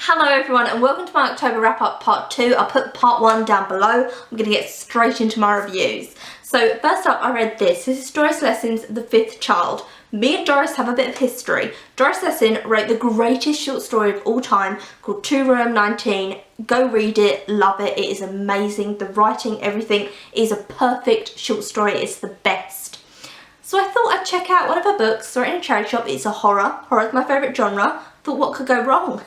Hello everyone and welcome to my October wrap up part 2. I'll put part 1 down below. I'm going to get straight into my reviews. So first up, I read this. This is Doris Lessing's The Fifth Child. Me and Doris have a bit of history. Doris Lessing wrote the greatest short story of all time called 2 Room 19. Go read it, love it, it is amazing. The writing, everything is a perfect short story, it's the best. So I thought I'd check out one of her books, saw it in a charity shop. It's a horror. Horror is my favourite genre. Thought what could go wrong?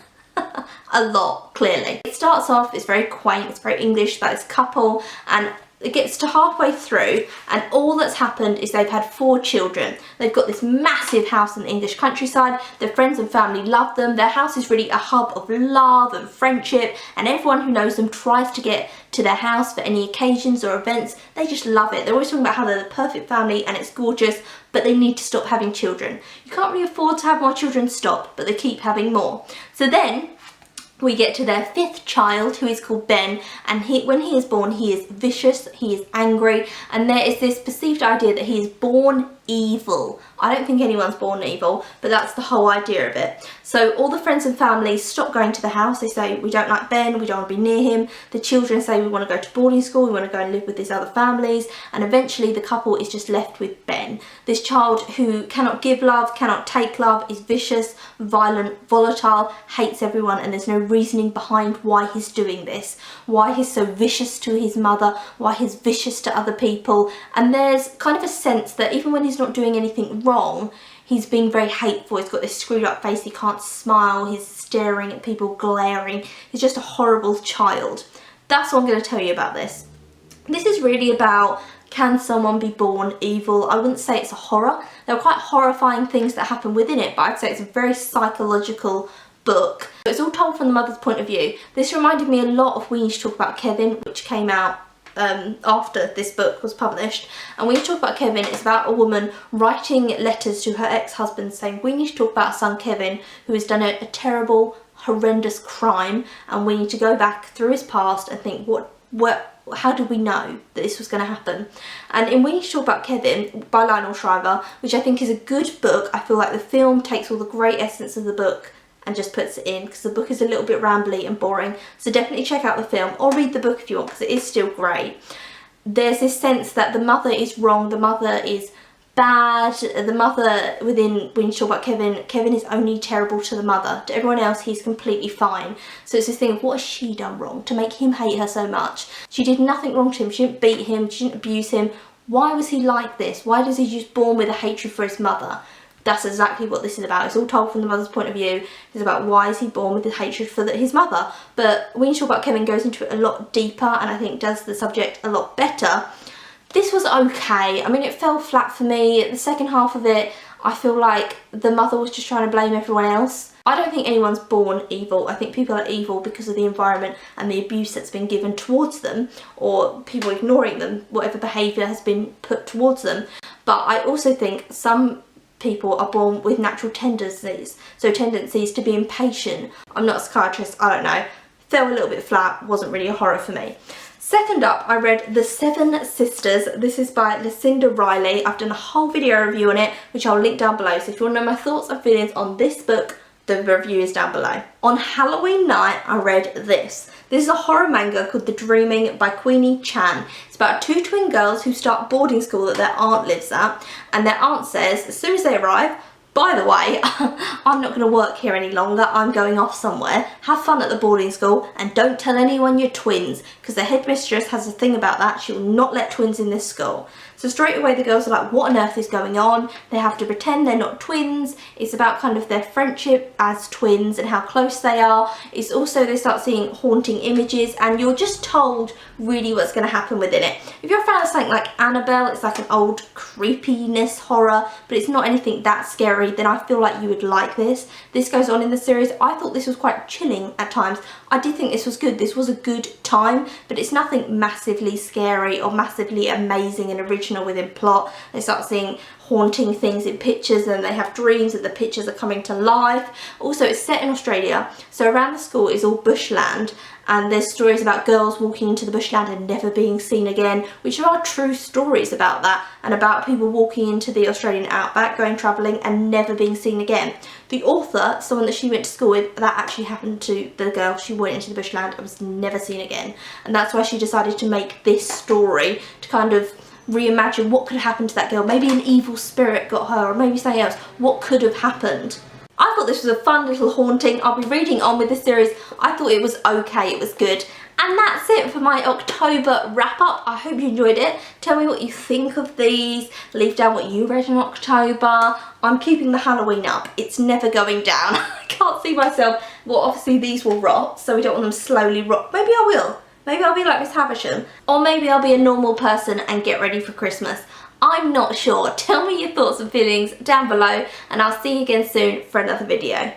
A lot, clearly. It starts off, it's very quaint, it's very English, about this couple, and it gets to halfway through and all that's happened is they've had 4 children. They've got this massive house in the English countryside, their friends and family love them, their house is really a hub of love and friendship, and everyone who knows them tries to get to their house for any occasions or events. They just love it. They're always talking about how they're the perfect family and it's gorgeous, but they need to stop having children. You can't really afford to have more children, stop, but they keep having more. So then we get to their 5th child, who is called Ben, and when he is born, he is vicious, he is angry, and there is this perceived idea that he is born evil. I don't think anyone's born evil, but that's the whole idea of it. So all the friends and family stop going to the house. They say, we don't like Ben, we don't want to be near him. The children say, we want to go to boarding school, we want to go and live with these other families, and eventually the couple is just left with Ben. This child who cannot give love, cannot take love, is vicious, violent, volatile, hates everyone, and there's no reasoning behind why he's doing this, why he's so vicious to his mother, why he's vicious to other people. And there's kind of a sense that even when he's not doing anything wrong, he's being very hateful. He's got this screwed up face, he can't smile, he's staring at people, glaring. He's just a horrible child. That's what I'm going to tell you about this. This is really about, can someone be born evil? I wouldn't say it's a horror. There are quite horrifying things that happen within it, but I'd say it's a very psychological book. It's all told from the mother's point of view. This reminded me a lot of We Need to Talk About Kevin, which came out after this book was published. And when you talk about Kevin, it's about a woman writing letters to her ex-husband saying, we need to talk about our son Kevin, who has done a terrible, horrendous crime, and we need to go back through his past and think, how did we know that this was going to happen? And in We Need to Talk About Kevin by Lionel Shriver, which I think is a good book, I feel like the film takes all the great essence of the book and just puts it in, because the book is a little bit rambly and boring. So definitely check out the film or read the book if you want, because it is still great. There's this sense that the mother is wrong, the mother is bad, the mother within When You Talk About Kevin, Kevin is only terrible to the mother. To everyone else, he's completely fine. So it's this thing of, what has she done wrong to make him hate her so much? She did nothing wrong to him, she didn't beat him, she didn't abuse him. Why was he like this? Why is he just born with a hatred for his mother? That's exactly what this is about. It's all told from the mother's point of view. It's about why is he born with this hatred for his mother. But When You Talk About Kevin goes into it a lot deeper and I think does the subject a lot better. This was okay. I mean, it fell flat for me. The second half of it, I feel like the mother was just trying to blame everyone else. I don't think anyone's born evil. I think people are evil because of the environment and the abuse that's been given towards them, or people ignoring them, whatever behaviour has been put towards them. But I also think some people are born with natural tendencies, so tendencies to be impatient. I'm not a psychiatrist, I don't know. Fell a little bit flat, wasn't really a horror for me. Second up, I read The Seven Sisters. This is by Lucinda Riley. I've done a whole video review on it, which I'll link down below. So if you want to know my thoughts and feelings on this book, the review is down below. On Halloween night, I read this. This is a horror manga called The Dreaming by Queenie Chan. It's about 2 twin girls who start boarding school that their aunt lives at, and their aunt says, as soon as they arrive, by the way, I'm not going to work here any longer, I'm going off somewhere. Have fun at the boarding school and don't tell anyone you're twins, because the headmistress has a thing about that. She will not let twins in this school. So straight away the girls are like, what on earth is going on? They have to pretend they're not twins. It's about kind of their friendship as twins and how close they are. It's also, they start seeing haunting images and you're just told really what's going to happen within it. If you're a fan of something like Annabelle, it's like an old creepiness horror, but it's not anything that scary, then I feel like you would like this. This goes on in the series. I thought this was quite chilling at times. I did think this was good. This was a good time, but it's nothing massively scary or massively amazing and original within plot. They start seeing haunting things in pictures, and they have dreams and the pictures are coming to life. Also, it's set in Australia, so around the school is all bushland, and there's stories about girls walking into the bushland and never being seen again, which are true stories about that, and about people walking into the Australian outback, going travelling and never being seen again. The author, someone that she went to school with, that actually happened to the girl. She went into the bushland and was never seen again, and that's why she decided to make this story, to kind of reimagine what could happen to that girl. Maybe an evil spirit got her, or maybe something else. What could have happened? I thought this was a fun little haunting. I'll be reading on with this series. I thought it was okay, it was good. And that's it for my October wrap up. I hope you enjoyed it. Tell me what you think of these. Leave down what you read in October. I'm keeping the Halloween up. It's never going down. I can't see myself. Well, obviously these will rot, so we don't want them slowly rot. Maybe I will. Maybe I'll be like Miss Havisham, or maybe I'll be a normal person and get ready for Christmas. I'm not sure. Tell me your thoughts and feelings down below, and I'll see you again soon for another video.